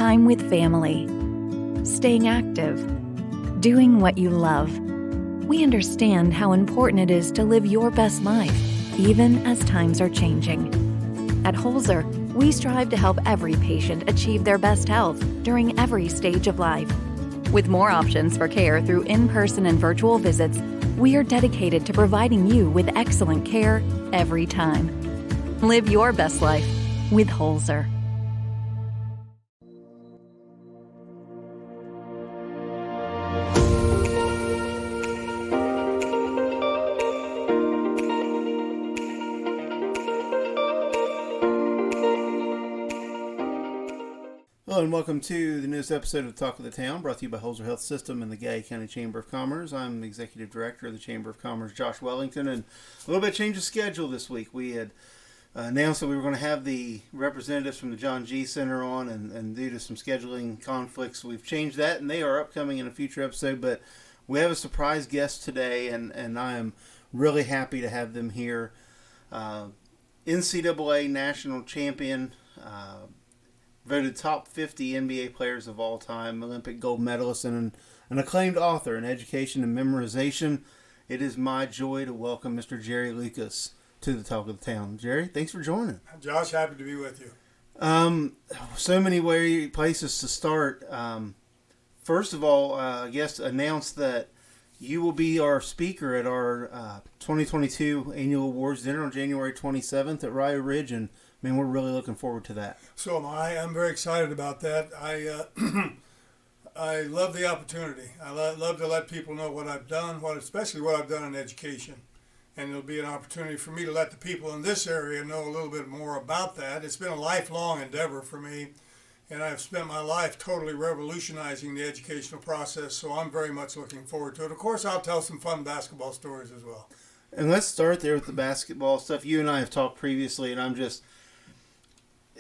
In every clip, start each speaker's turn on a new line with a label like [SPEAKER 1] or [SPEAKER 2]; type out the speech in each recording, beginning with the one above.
[SPEAKER 1] time with family, staying active, doing what you love. We understand how important it is to live your best life, even as times are changing. At Holzer, we strive to help every patient achieve their best health during every stage of life. With more options for care through in-person and virtual visits, we are dedicated to providing you with excellent care every time. Live your best life with Holzer.
[SPEAKER 2] Hello and welcome to the newest episode of Talk of the Town, brought to you by Holzer Health System and the Gay County Chamber of Commerce. I'm the Executive Director of the Chamber of Commerce, Josh Wellington, and a little bit change of schedule this week. We had announced that we were going to have the representatives from the John G. Center on, and due to some scheduling conflicts, we've changed that, and they are upcoming in a future episode, but we have a surprise guest today, and I am really happy to have them here. NCAA National Champion, voted top 50 NBA players of all time, Olympic gold medalist, and an acclaimed author in education and memorization. It is my joy to welcome Mr. Jerry Lucas to the Talk of the Town. Jerry, thanks for joining.
[SPEAKER 3] Josh, happy to be with you.
[SPEAKER 2] So many places to start. First of all, I guess announce that you will be our speaker at our 2022 annual awards dinner on January 27th at Rio Ridge, and man, we're really looking forward to that.
[SPEAKER 3] So am I. I'm very excited about that. I love the opportunity. I love to let people know what I've done, especially what I've done in education. And it'll be an opportunity for me to let the people in this area know a little bit more about that. It's been a lifelong endeavor for me, and I've spent my life totally revolutionizing the educational process, so I'm very much looking forward to it. Of course, I'll tell some fun basketball stories as well.
[SPEAKER 2] And let's start there with the basketball stuff. You and I have talked previously, and I'm just...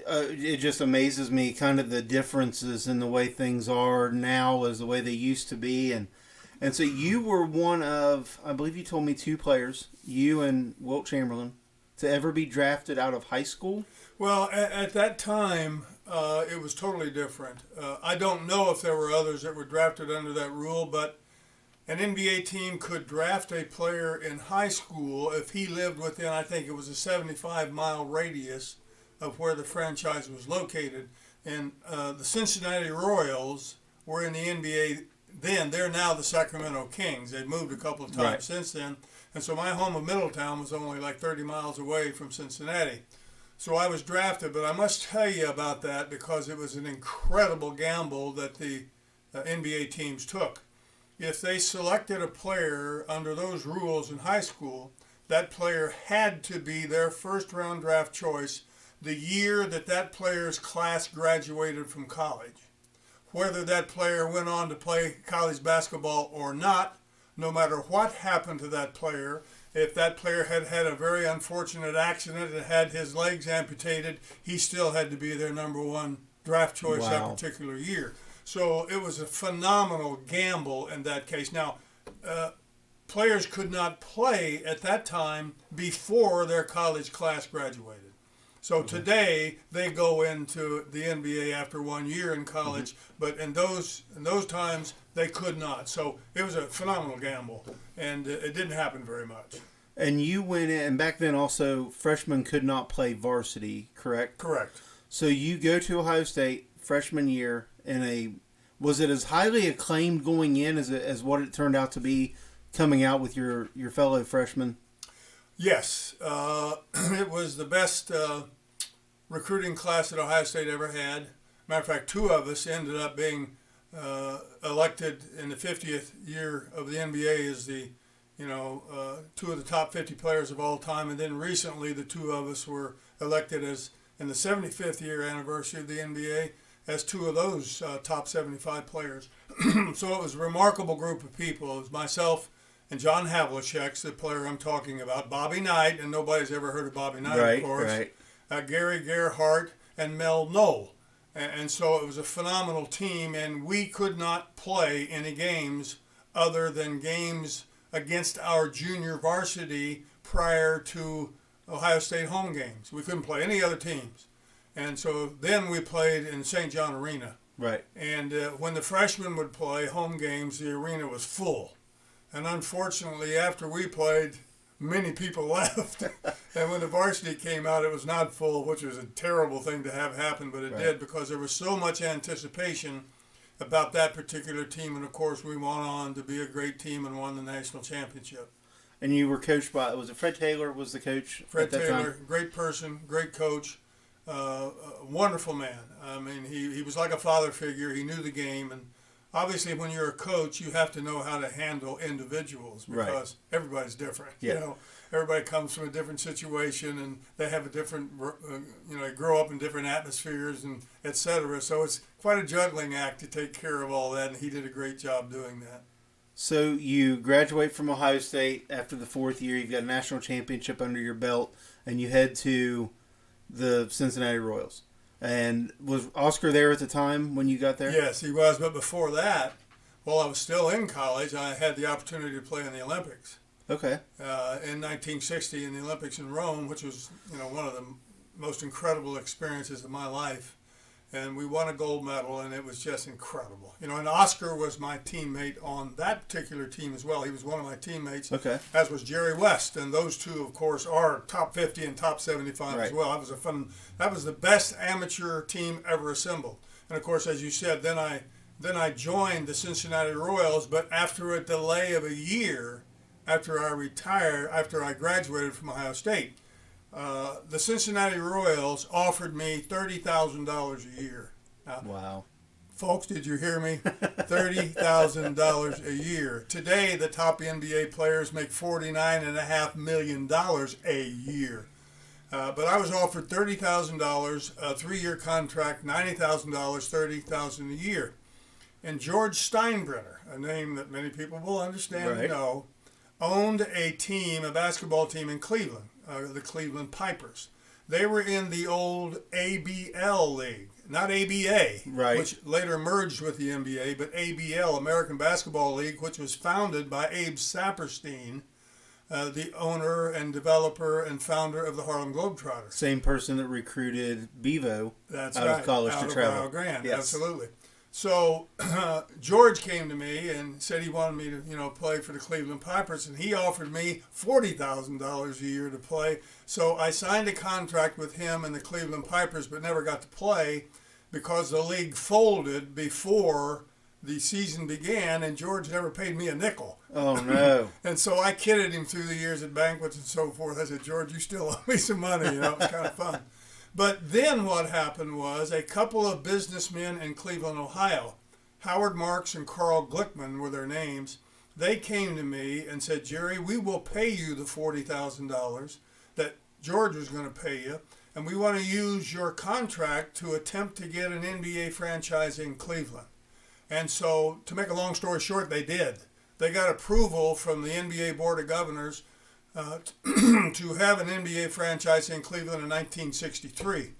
[SPEAKER 2] it just amazes me kind of the differences in the way things are now as the way they used to be. And so you were one of, I believe you told me, two players, you and Wilt Chamberlain, to ever be drafted out of high school?
[SPEAKER 3] Well, at that time, it was totally different. I don't know if there were others that were drafted under that rule, but an NBA team could draft a player in high school if he lived within, I think it was a 75-mile radius of where the franchise was located. And the Cincinnati Royals were in the NBA then. They're now the Sacramento Kings. They've moved a couple of times since then. And so my home of Middletown was only like 30 miles away from Cincinnati. So I was drafted, but I must tell you about that because it was an incredible gamble that the NBA teams took. If they selected a player under those rules in high school, that player had to be their first-round draft choice the year that player's class graduated from college. Whether that player went on to play college basketball or not, no matter what happened to that player, if that player had had a very unfortunate accident and had his legs amputated, he still had to be their number one draft choice that particular year. So it was a phenomenal gamble in that case. Now, players could not play at that time before their college class graduated. So today they go into the NBA after 1 year in college, but in those times they could not. So it was a phenomenal gamble, and it didn't happen very much.
[SPEAKER 2] And you went in, and back then also freshmen could not play varsity, correct?
[SPEAKER 3] Correct.
[SPEAKER 2] So you go to Ohio State freshman year was it as highly acclaimed going in as what it turned out to be coming out with your fellow freshmen?
[SPEAKER 3] Yes, it was the best recruiting class that Ohio State ever had. Matter of fact, two of us ended up being elected in the 50th year of the NBA as two of the top 50 players of all time, and then recently the two of us were elected as in the 75th year anniversary of the NBA as two of those top 75 players. So it was a remarkable group of people. It was myself and John Havlicek's the player I'm talking about, Bobby Knight, and nobody's ever heard of Bobby Knight, of course. Right. Gary Gerhardt and Mel Knoll. And so it was a phenomenal team, and we could not play any games other than games against our junior varsity prior to Ohio State home games. We couldn't play any other teams. And so then we played in St. John Arena,
[SPEAKER 2] Right.
[SPEAKER 3] And when the freshmen would play home games, the arena was full. And unfortunately, after we played, many people left. And when the varsity came out, it was not full, which was a terrible thing to have happen, but it did because there was so much anticipation about that particular team. And of course, we went on to be a great team and won the national championship.
[SPEAKER 2] And you were coached by, was it Fred Taylor was the coach
[SPEAKER 3] Fred
[SPEAKER 2] at that
[SPEAKER 3] Taylor,
[SPEAKER 2] time?
[SPEAKER 3] great person, great coach, wonderful man. I mean, he was like a father figure. He knew the game. And obviously, when you're a coach, you have to know how to handle individuals because everybody's different.
[SPEAKER 2] Yeah.
[SPEAKER 3] You know, everybody comes from a different situation and they have a different, they grow up in different atmospheres and et cetera. So it's quite a juggling act to take care of all that. And he did a great job doing that.
[SPEAKER 2] So you graduate from Ohio State after the 4th year. You've got a national championship under your belt, and you head to the Cincinnati Royals. And was Oscar there at the time when you got there?
[SPEAKER 3] Yes, he was. But before that, while I was still in college, I had the opportunity to play in the Olympics.
[SPEAKER 2] Okay.
[SPEAKER 3] In 1960 in the Olympics in Rome, which was one of the most incredible experiences of my life. And we won a gold medal, and it was just incredible. And Oscar was my teammate on that particular team as well. He was one of my teammates, as was Jerry West. And those two, of course, are top 50 and top 75 as well. That was the best amateur team ever assembled. And, of course, as you said, then I joined the Cincinnati Royals, but after a delay of a year after I graduated from Ohio State. The Cincinnati Royals offered me $30,000 a year. Now,
[SPEAKER 2] wow.
[SPEAKER 3] Folks, did you hear me? $30,000 a year. Today, the top NBA players make $49.5 million a year. But I was offered $30,000, a 3-year contract, $90,000, $30,000 a year. And George Steinbrenner, a name that many people will understand and know, owned a basketball team in Cleveland. The Cleveland Pipers. They were in the old ABL league, not ABA, which later merged with the NBA, but ABL, American Basketball League, which was founded by Abe Saperstein, the owner and developer and founder of the Harlem Globetrotters.
[SPEAKER 2] Same person that recruited Bevo out of college to travel.
[SPEAKER 3] Rio Grande, absolutely. So George came to me and said he wanted me to, play for the Cleveland Pipers, and he offered me $40,000 a year to play. So I signed a contract with him and the Cleveland Pipers, but never got to play because the league folded before the season began, and George never paid me a nickel.
[SPEAKER 2] Oh, no.
[SPEAKER 3] And so I kidded him through the years at banquets and so forth. I said, George, you still owe me some money. It was kind of fun. But then what happened was a couple of businessmen in Cleveland, Ohio, Howard Marks and Carl Glickman were their names. They came to me and said, Jerry, we will pay you the $40,000 that George was going to pay you, and we want to use your contract to attempt to get an NBA franchise in Cleveland. And so, to make a long story short, they did. They got approval from the NBA Board of Governors to have an NBA franchise in Cleveland in 1963.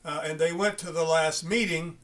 [SPEAKER 3] And they went to the last meeting,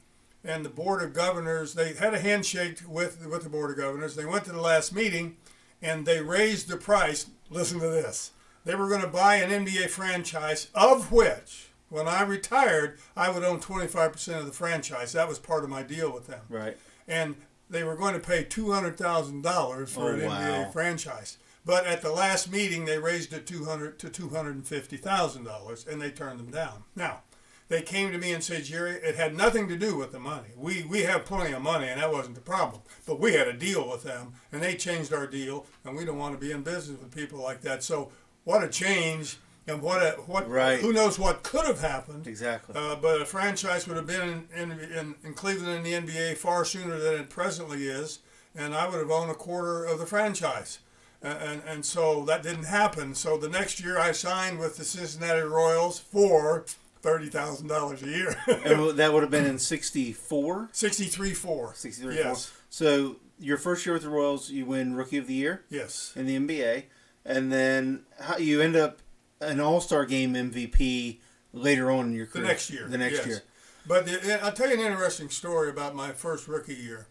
[SPEAKER 3] and the Board of Governors, they had a handshake with the Board of Governors. They went to the last meeting, and they raised the price. Listen to this. They were going to buy an NBA franchise, of which, when I retired, I would own 25% of the franchise. That was part of my deal with them.
[SPEAKER 2] Right.
[SPEAKER 3] And they were going to pay $200,000 for an NBA franchise. But at the last meeting, they raised it to $250,000, and they turned them down. Now, they came to me and said, Jerry, it had nothing to do with the money. We have plenty of money, and that wasn't the problem. But we had a deal with them, and they changed our deal, and we don't want to be in business with people like that. So what a change, and who knows what could have happened.
[SPEAKER 2] Exactly.
[SPEAKER 3] But a franchise would have been in Cleveland in the NBA far sooner than it presently is, and I would have owned a quarter of the franchise. And so that didn't happen. So the next year I signed with the Cincinnati Royals for $30,000 a year.
[SPEAKER 2] And that would have been in 64?
[SPEAKER 3] 63-4.
[SPEAKER 2] 63-4.
[SPEAKER 3] Yes.
[SPEAKER 2] So your first year with the Royals, you win Rookie of the Year?
[SPEAKER 3] Yes.
[SPEAKER 2] In the NBA. And then you end up an All-Star Game MVP later on in your career.
[SPEAKER 3] The next year. But I'll tell you an interesting story about my first rookie year.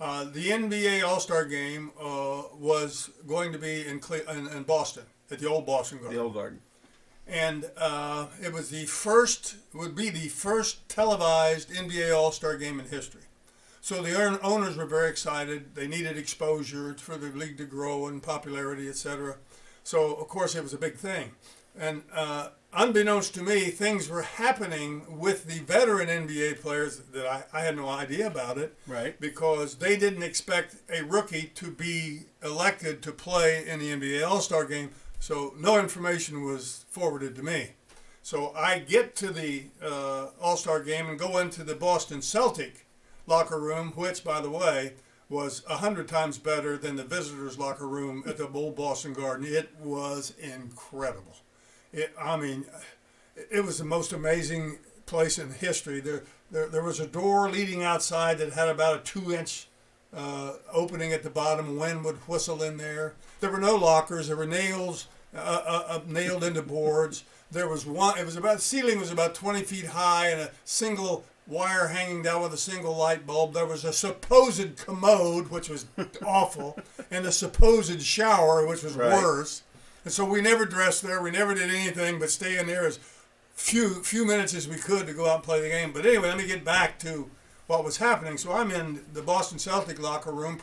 [SPEAKER 3] The NBA All-Star Game was going to be in Boston, at the old Boston Garden.
[SPEAKER 2] The old Garden.
[SPEAKER 3] And it was would be the first televised NBA All-Star game in history. So the owners were very excited. They needed exposure for the league to grow and popularity, etc. So, of course, it was a big thing. And unbeknownst to me, things were happening with the veteran NBA players that I had no idea about it.
[SPEAKER 2] Right.
[SPEAKER 3] Because they didn't expect a rookie to be elected to play in the NBA All-Star game. So no information was forwarded to me. So I get to the All-Star game and go into the Boston Celtic locker room, which, by the way, was 100 times better than the visitors' locker room at the old Boston Garden. It was incredible. It was the most amazing place in history. There was a door leading outside that had about a 2-inch opening at the bottom. Wind would whistle in there. There were no lockers. There were nails nailed into boards. There was one. It was about the ceiling was about 20 feet high and a single wire hanging down with a single light bulb. There was a supposed commode, which was awful, and a supposed shower, which was worse. And so we never dressed there. We never did anything but stay in there as few minutes as we could to go out and play the game. But anyway, let me get back to what was happening. So I'm in the Boston Celtic locker room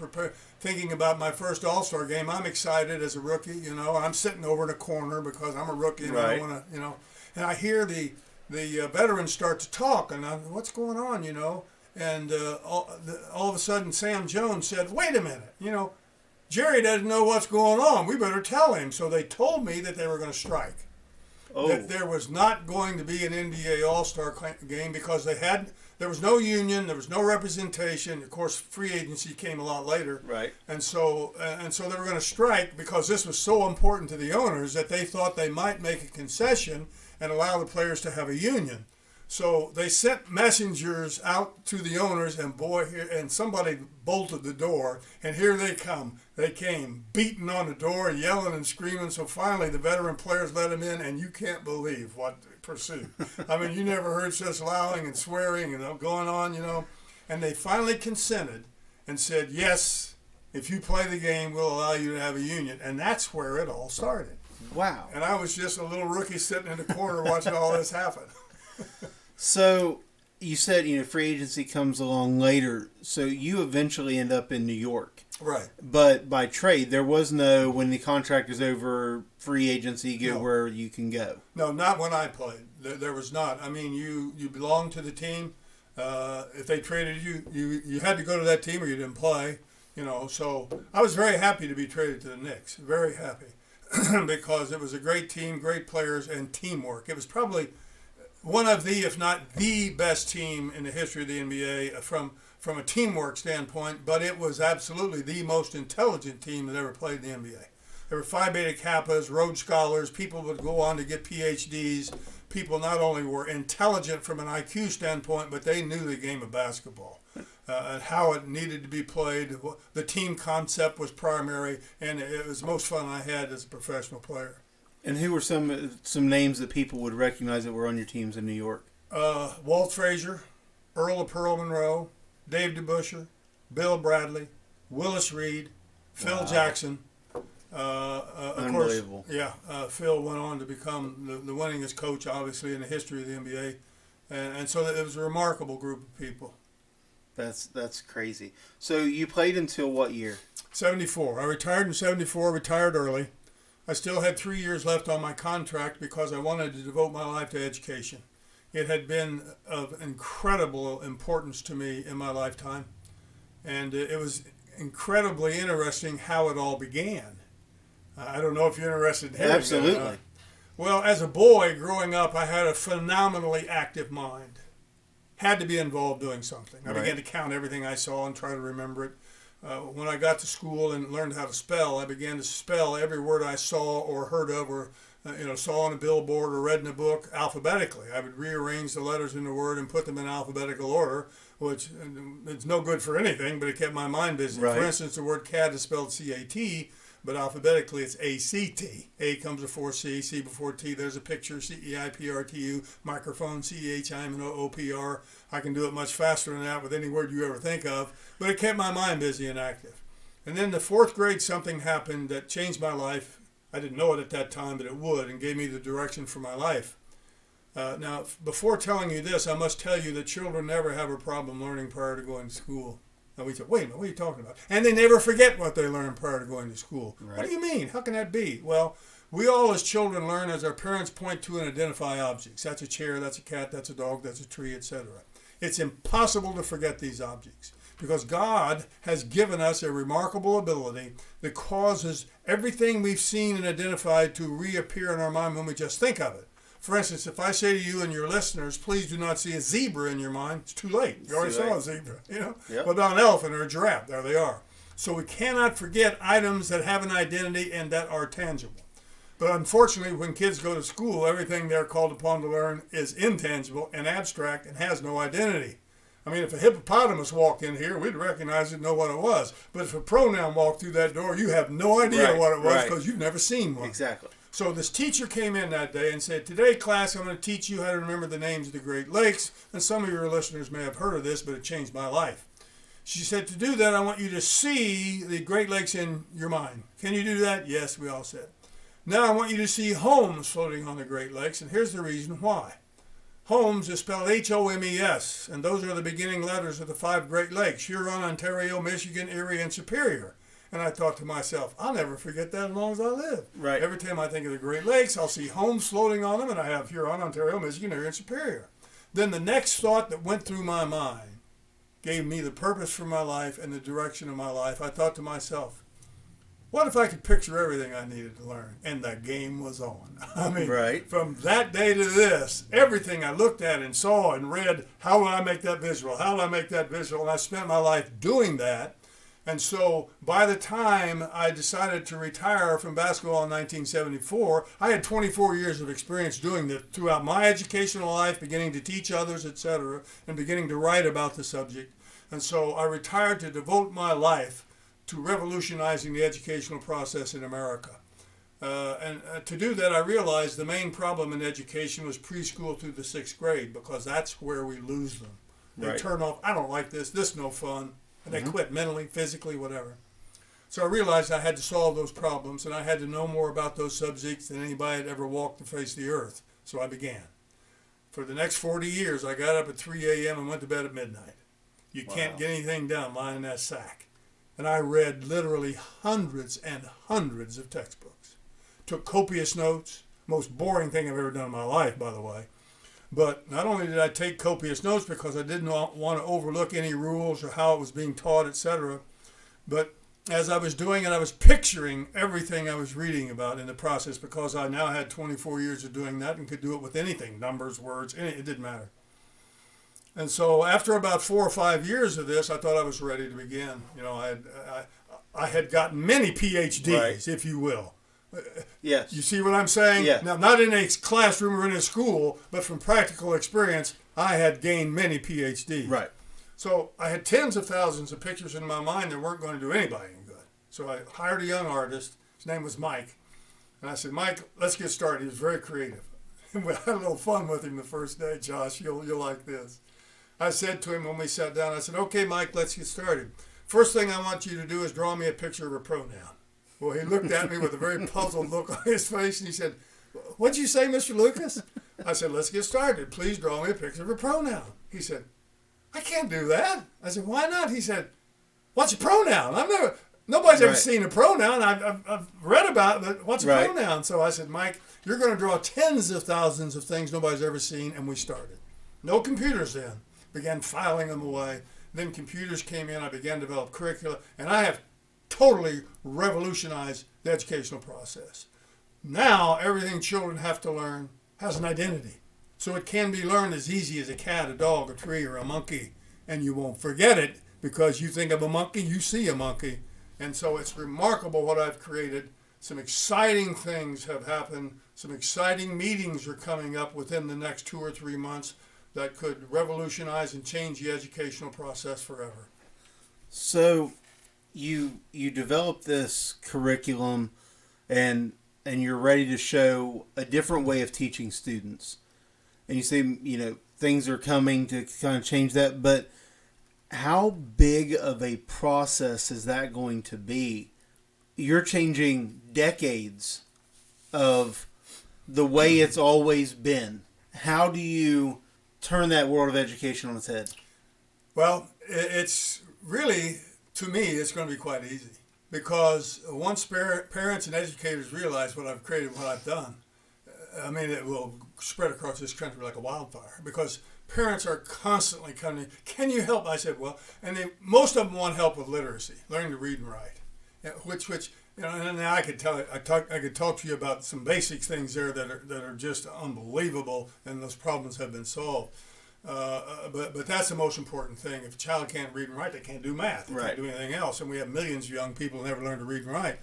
[SPEAKER 3] thinking about my first All-Star game. I'm excited as a rookie, you know. I'm sitting over in a corner because I'm a rookie and I want to, you know. And I hear the veterans start to talk, and I'm, what's going on, you know? And all of a sudden, Sam Jones said, "Wait a minute, you know, Jerry doesn't know what's going on. We better tell him." So they told me that they were going to strike. That there was not going to be an NBA All-Star game because there was no union, there was no representation. Of course, free agency came a lot later.
[SPEAKER 2] Right.
[SPEAKER 3] And so they were going to strike because this was so important to the owners that they thought they might make a concession and allow the players to have a union. So they sent messengers out to the owners, and somebody bolted the door, and here they come. They came beating on the door, yelling and screaming. So finally, the veteran players let them in, and you can't believe what pursued. I mean, you never heard such lowing and swearing and going on, you know. And they finally consented and said, "Yes, if you play the game, we'll allow you to have a union." And that's where it all started.
[SPEAKER 2] Wow.
[SPEAKER 3] And I was just a little rookie sitting in the corner watching all this happen.
[SPEAKER 2] So you said, you know, free agency comes along later. So you eventually end up in New York.
[SPEAKER 3] Right.
[SPEAKER 2] But by trade, there was no, when the contract is over, free agency, go where you can go.
[SPEAKER 3] No, not when I played. There was not. I mean, you belonged to the team. If they traded you, you had to go to that team or you didn't play. You know, so I was very happy to be traded to the Knicks. Very happy. Because it was a great team, great players, and teamwork. It was probably one of the, if not the best team in the history of the NBA from a teamwork standpoint, but it was absolutely the most intelligent team that ever played in the NBA. There were Phi Beta Kappas, Rhodes Scholars, people would go on to get PhDs. People not only were intelligent from an IQ standpoint, but they knew the game of basketball and how it needed to be played. The team concept was primary, and it was the most fun I had as a professional player.
[SPEAKER 2] And who were some names that people would recognize that were on your teams in New York?
[SPEAKER 3] Walt Frazier, Earl of Pearl Monroe, Dave DeBusschere, Bill Bradley, Willis Reed, Phil Jackson.
[SPEAKER 2] Unbelievable.
[SPEAKER 3] Of course, Phil went on to become the winningest coach, obviously, in the history of the NBA. And so it was a remarkable group of people.
[SPEAKER 2] That's crazy. So you played until what year?
[SPEAKER 3] 74. I retired in 74, retired early. I still had 3 years left on my contract because I wanted to devote my life to education. It had been of incredible importance to me in my lifetime. And it was incredibly interesting how it all began. I don't know if you're interested in hearing
[SPEAKER 2] Absolutely.
[SPEAKER 3] that. Well, as a boy growing up, I had a phenomenally active mind. Had to be involved doing something. I began to count everything I saw and try to remember it. When I got to school and learned how to spell, I began to spell every word I saw or heard of or saw on a billboard or read in a book alphabetically. I would rearrange the letters in the word and put them in alphabetical order, which it's no good for anything, but it kept my mind busy.
[SPEAKER 2] Right.
[SPEAKER 3] For instance, the word cat is spelled C-A-T, but alphabetically it's A-C-T. A comes before C, C before T. There's a picture, C-E-I-P-R-T-U, microphone, C-H-I-M-O-P-R. I can do it much faster than that with any word you ever think of, but it kept my mind busy and active. And then in the fourth grade, something happened that changed my life I didn't know it at that time, but it would, and gave me the direction for my life. Now, before telling you this, I must tell you that children never have a problem learning prior to going to school. And we said, wait a minute, what are you talking about? And they never forget what they learned prior to going to school. Right. What do you mean? How can that be? Well, we all as children learn as our parents point to and identify objects. That's a chair, that's a cat, that's a dog, that's a tree, etc. It's impossible to forget these objects because God has given us a remarkable ability that causes everything we've seen and identified to reappear in our mind when we just think of it. For instance, if I say to you and your listeners, please do not see a zebra in your mind, it's too late. You already saw a zebra, Yep. But not an elephant or a giraffe, there they are. So we cannot forget items that have an identity and that are tangible. But unfortunately, when kids go to school, everything they're called upon to learn is intangible and abstract and has no identity. I mean, if a hippopotamus walked in here, we'd recognize it and know what it was. But if a pronoun walked through that door, you have no idea what it was because you've never seen one.
[SPEAKER 2] Exactly.
[SPEAKER 3] So this teacher came in that day and said, today, class, I'm going to teach you how to remember the names of the Great Lakes. And some of your listeners may have heard of this, but it changed my life. She said, to do that, I want you to see the Great Lakes in your mind. Can you do that? Yes, we all said. Now I want you to see homes floating on the Great Lakes, and here's the reason why. Homes is spelled H-O-M-E-S, and those are the beginning letters of the 5 Great Lakes, Huron, Ontario, Michigan, Erie, and Superior. And I thought to myself, I'll never forget that as long as I live.
[SPEAKER 2] Right.
[SPEAKER 3] Every time I think of the Great Lakes, I'll see homes floating on them, and I have Huron, Ontario, Michigan, Erie, and Superior. Then the next thought that went through my mind gave me the purpose for my life and the direction of my life. I thought to myself, what if I could picture everything I needed to learn? And the game was on. I mean, from that day to this, everything I looked at and saw and read, how will I make that visual? How will I make that visual? And I spent my life doing that. And so by the time I decided to retire from basketball in 1974, I had 24 years of experience doing that throughout my educational life, beginning to teach others, etc., and beginning to write about the subject. And so I retired to devote my life to revolutionizing the educational process in America. And to do that, I realized the main problem in education was preschool through the 6th grade, because that's where we lose them. They turn off, I don't like this is no fun. And they quit mentally, physically, whatever. So I realized I had to solve those problems, and I had to know more about those subjects than anybody had ever walked the face of the earth. So I began. For the next 40 years, I got up at 3 a.m. and went to bed at midnight. You can't get anything done lying in that sack. And I read literally hundreds and hundreds of textbooks. Took copious notes. Most boring thing I've ever done in my life, by the way. But not only did I take copious notes because I didn't want to overlook any rules or how it was being taught, etc., but as I was doing it, I was picturing everything I was reading about in the process, because I now had 24 years of doing that and could do it with anything, numbers, words, it didn't matter. And so after about 4 or 5 years of this, I thought I was ready to begin. I had gotten many PhDs, if you will.
[SPEAKER 2] Yes.
[SPEAKER 3] You see what I'm saying?
[SPEAKER 2] Yeah.
[SPEAKER 3] Now, not in a classroom or in a school, but from practical experience, I had gained many PhDs.
[SPEAKER 2] Right.
[SPEAKER 3] So I had tens of thousands of pictures in my mind that weren't going to do anybody any good. So I hired a young artist. His name was Mike. And I said, Mike, let's get started. He was very creative. And we had a little fun with him the first day. Josh, you'll like this. I said to him when we sat down, I said, okay, Mike, let's get started. First thing I want you to do is draw me a picture of a pronoun. Well, he looked at me with a very puzzled look on his face, and he said, what'd you say, Mr. Lucas? I said, let's get started. Please draw me a picture of a pronoun. He said, I can't do that. I said, why not? He said, what's a pronoun? Nobody's ever seen a pronoun. I've read about it, but what's a pronoun? So I said, Mike, you're going to draw tens of thousands of things nobody's ever seen, and we started. No computers then. Began filing them away. Then computers came in. I began to develop curricula, and I have totally revolutionized the educational process. Now, everything children have to learn has an identity. So it can be learned as easy as a cat, a dog, a tree, or a monkey. And you won't forget it, because you think of a monkey, you see a monkey. And so it's remarkable what I've created. Some exciting things have happened. Some exciting meetings are coming up within the next 2 or 3 months that could revolutionize and change the educational process forever.
[SPEAKER 2] So you develop this curriculum, and you're ready to show a different way of teaching students. And you say, things are coming to kind of change that, but how big of a process is that going to be? You're changing decades of the way it's always been. How do you turn that world of education on its head?
[SPEAKER 3] Well, it's really, to me, it's going to be quite easy. Because once parents and educators realize what I've created, what I've done, I mean, it will spread across this country like a wildfire. Because parents are constantly coming, can you help? I said, well, and most of them want help with literacy, learning to read and write, which you know, and I could I could talk to you about some basic things there that are just unbelievable, and those problems have been solved. But that's the most important thing. If a child can't read and write, they can't do math. They can't do anything else. And we have millions of young people who never learn to read and write.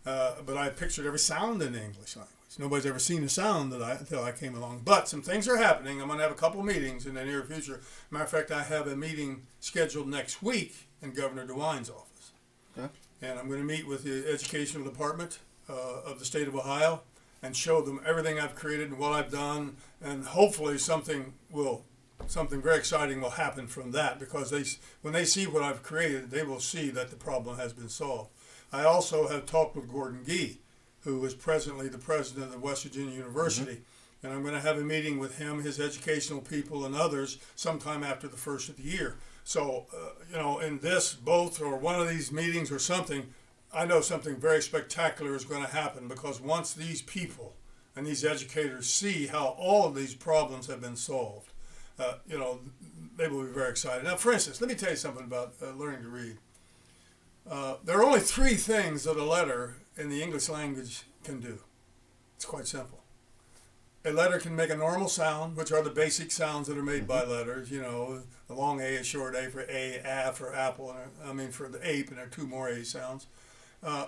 [SPEAKER 3] But I pictured every sound in the English language. Nobody's ever seen a sound until I came along. But some things are happening. I'm going to have a couple of meetings in the near future. Matter of fact, I have a meeting scheduled next week in Governor DeWine's office. Okay. And I'm going to meet with the educational department of the state of Ohio and show them everything I've created and what I've done. And hopefully something very exciting will happen from that, because when they see what I've created, they will see that the problem has been solved. I also have talked with Gordon Gee, who is presently the president of West Virginia University, and I'm going to have a meeting with him, his educational people, and others sometime after the first of the year. So, in this, both or one of these meetings or something, I know something very spectacular is going to happen, because once these people and these educators see how all of these problems have been solved, they will be very excited. Now, for instance, let me tell you something about learning to read. There are only 3 things that a letter in the English language can do. It's quite simple. A letter can make a normal sound, which are the basic sounds that are made by letters. A long A, a short A for apple, for the ape, and there are 2 more A sounds.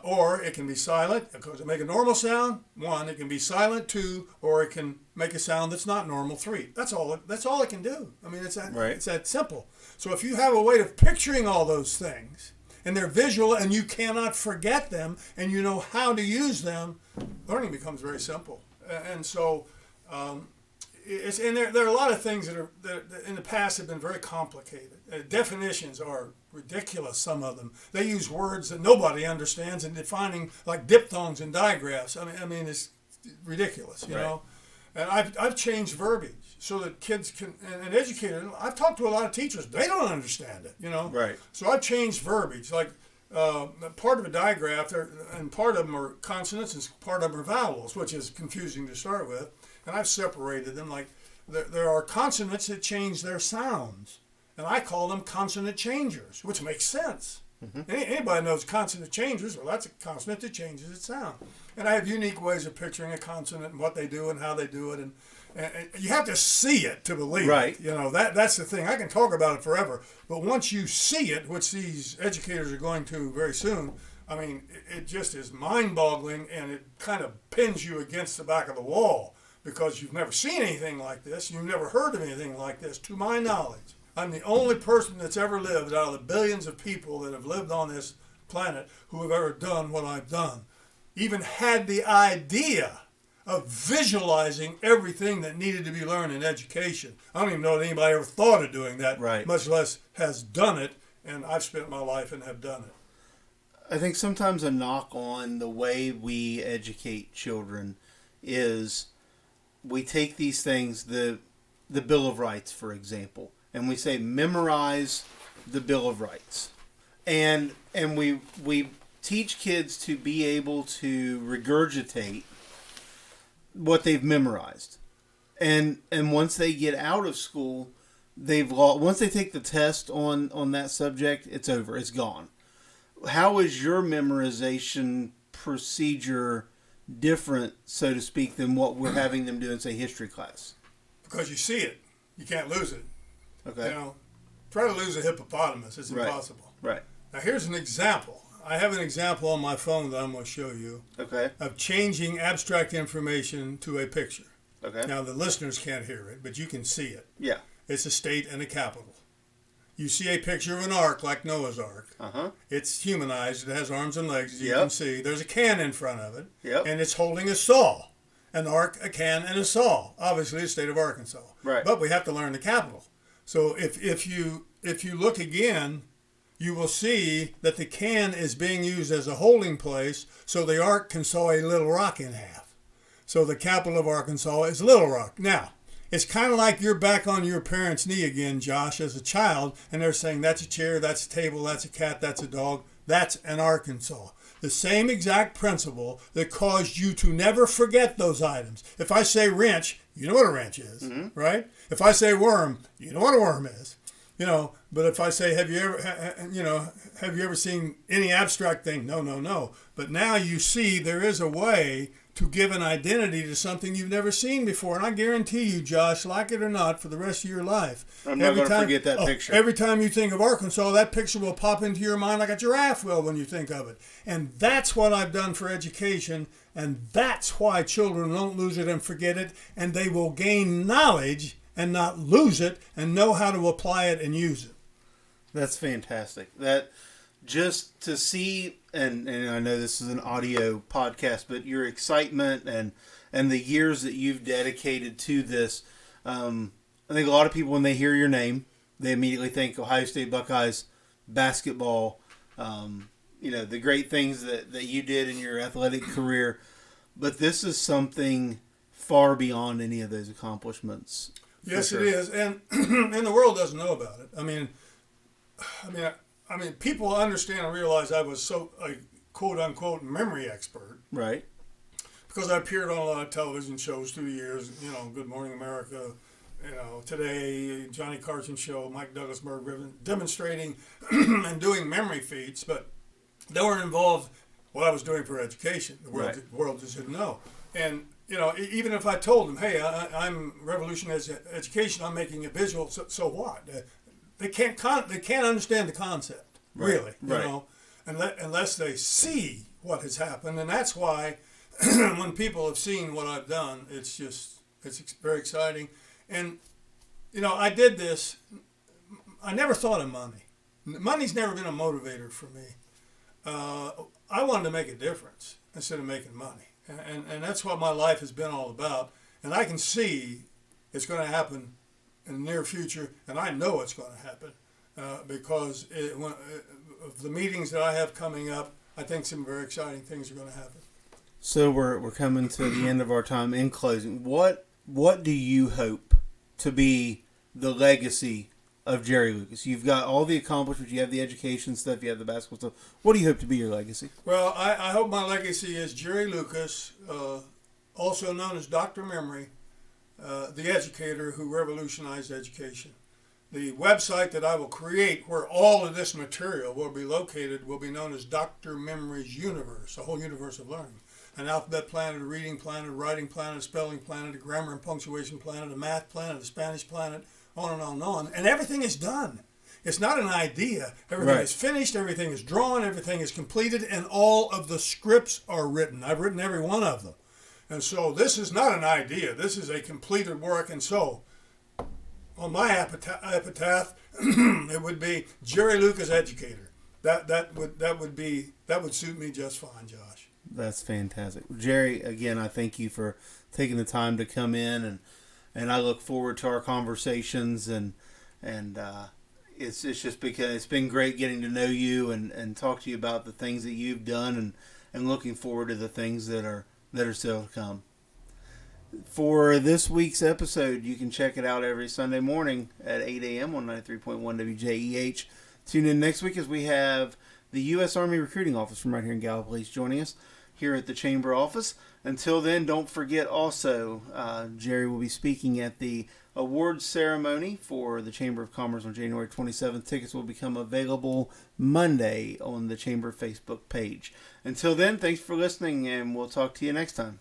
[SPEAKER 3] Or it can be silent, because it make a normal sound, 1. It can be silent, 2. Or it can make a sound that's not normal, 3. That's all it can do. It's that simple. So if you have a way of picturing all those things, and they're visual, and you cannot forget them, and you know how to use them, learning becomes very simple. And so, there are a lot of things that in the past have been very complicated. Definitions are ridiculous, some of them. They use words that nobody understands and defining, like diphthongs and digraphs. It's ridiculous, you know. And I've changed verbiage so that kids can, and educators, I've talked to a lot of teachers, they don't understand it, Right. So I've changed verbiage, like part of a digraph, and part of them are consonants and part of them are vowels, which is confusing to start with. And I've separated them, like there are consonants that change their sounds, and I call them consonant changers, which makes sense. Mm-hmm. Anybody knows consonant changers, well, that's a consonant that changes its sound. And I have unique ways of picturing a consonant and what they do and how they do it, and you have to see it to believe it. That's the thing. I can talk about it forever, but once you see it, which these educators are going to very soon, it just is mind-boggling, and it kind of pins you against the back of the wall, because you've never seen anything like this. You've never heard of anything like this, to my knowledge. I'm the only person that's ever lived out of the billions of people that have lived on this planet who have ever done what I've done. Even had the idea of visualizing everything that needed to be learned in education. I don't even know that anybody ever thought of doing that, right, much less has done it, and I've spent my life and have done it.
[SPEAKER 2] I think sometimes a knock on the way we educate children is we take these things, the Bill of Rights, for example, and we say memorize the Bill of Rights. And we teach kids to be able to regurgitate what they've memorized. And once they get out of school, once they take the test on that subject, it's over. It's gone. How is your memorization procedure different, so to speak, than what we're having them do in, say, history class?
[SPEAKER 3] Because you see it. You can't lose it.
[SPEAKER 2] Okay.
[SPEAKER 3] Try to lose a hippopotamus. It's impossible.
[SPEAKER 2] Right.
[SPEAKER 3] Now, here's an example. I have an example on my phone that I'm going to show you.
[SPEAKER 2] Okay.
[SPEAKER 3] Of changing abstract information to a picture.
[SPEAKER 2] Okay.
[SPEAKER 3] Now, the listeners can't hear it, but you can see it.
[SPEAKER 2] Yeah.
[SPEAKER 3] It's a state and a capital. You see a picture of an ark like Noah's Ark.
[SPEAKER 2] Uh-huh.
[SPEAKER 3] It's humanized. It has arms and legs, as you can see. There's a can in front of it.
[SPEAKER 2] Yep.
[SPEAKER 3] And it's holding a saw. An ark, a can, and a saw. Obviously, the state of Arkansas.
[SPEAKER 2] Right.
[SPEAKER 3] But we have to learn the capital. So if you look again, you will see that the can is being used as a holding place, so the ark can saw a little rock in half. So the capital of Arkansas is Little Rock. Now, it's kind of like you're back on your parents' knee again, Josh, as a child, and they're saying, that's a chair, that's a table, that's a cat, that's a dog. That's an Arkansas. The same exact principle that caused you to never forget those items. If I say wrench, you know what a wrench is, right? If I say worm, you know what a worm is. But if I say, have you ever seen any abstract thing? No. But now you see there is a way to give an identity to something you've never seen before. And I guarantee you, Josh, like it or not, for the rest of your life,
[SPEAKER 2] I'm not going to forget that picture.
[SPEAKER 3] Every time you think of Arkansas, that picture will pop into your mind like a giraffe will when you think of it. And that's what I've done for education. And that's why children don't lose it and forget it. And they will gain knowledge and not lose it and know how to apply it and use it.
[SPEAKER 2] That's fantastic. That just to see, and I know this is an audio podcast, but your excitement and the years that you've dedicated to this, I think a lot of people, when they hear your name, they immediately think Ohio State Buckeyes basketball, the great things that you did in your athletic career. But this is something far beyond any of those accomplishments.
[SPEAKER 3] Yes, sure. It is, and the world doesn't know about it. I mean, people understand and realize I was a quote unquote memory expert,
[SPEAKER 2] right?
[SPEAKER 3] Because I appeared on a lot of television shows through the years. Good Morning America, Today, Johnny Carson Show, Mike Douglas Berg, demonstrating and doing memory feats, but they weren't involved what I was doing for education. The world just didn't know, and. Even if I told them, hey, I'm revolutionizing education, I'm making it visual, so what? They can't understand the concept, really, unless they see what has happened. And that's why when people have seen what I've done, it's very exciting. And, I did this, I never thought of money. Money's never been a motivator for me. I wanted to make a difference instead of making money. And that's what my life has been all about. And I can see it's going to happen in the near future, and I know it's going to happen because of the meetings that I have coming up, I think some very exciting things are going to happen.
[SPEAKER 2] So we're coming to the end of our time. In closing, what do you hope to be the legacy of Jerry Lucas? You've got all the accomplishments, you have the education stuff, you have the basketball stuff. What do you hope to be your legacy?
[SPEAKER 3] Well, I hope my legacy is Jerry Lucas, also known as Dr. Memory, the educator who revolutionized education. The website that I will create where all of this material will be located will be known as Dr. Memory's Universe, a whole universe of learning. An alphabet planet, a reading planet, a writing planet, a spelling planet, a grammar and punctuation planet, a math planet, a Spanish planet, on and on and on. And everything is done. It's not an idea. Everything is finished, everything is drawn, everything is completed, and all of the scripts are written. I've written every one of them. And so this is not an idea. This is a completed work. And so on my epitaph, it would be Jerry Lucas Educator. That would suit me just fine, Josh.
[SPEAKER 2] That's fantastic. Jerry, again, I thank you for taking the time to come in, and I look forward to our conversations, and it's just because it's been great getting to know you and talk to you about the things that you've done, and looking forward to the things that are still to come. For this week's episode, you can check it out every Sunday morning at 8 a.m. on 93.1 WJEH. Tune in next week as we have the U.S. Army Recruiting Office from right here in Gallipolis joining us here at the Chamber office. Until then, don't forget also, Jerry will be speaking at the awards ceremony for the Chamber of Commerce on January 27th. Tickets will become available Monday on the Chamber Facebook page. Until then, thanks for listening, and we'll talk to you next time.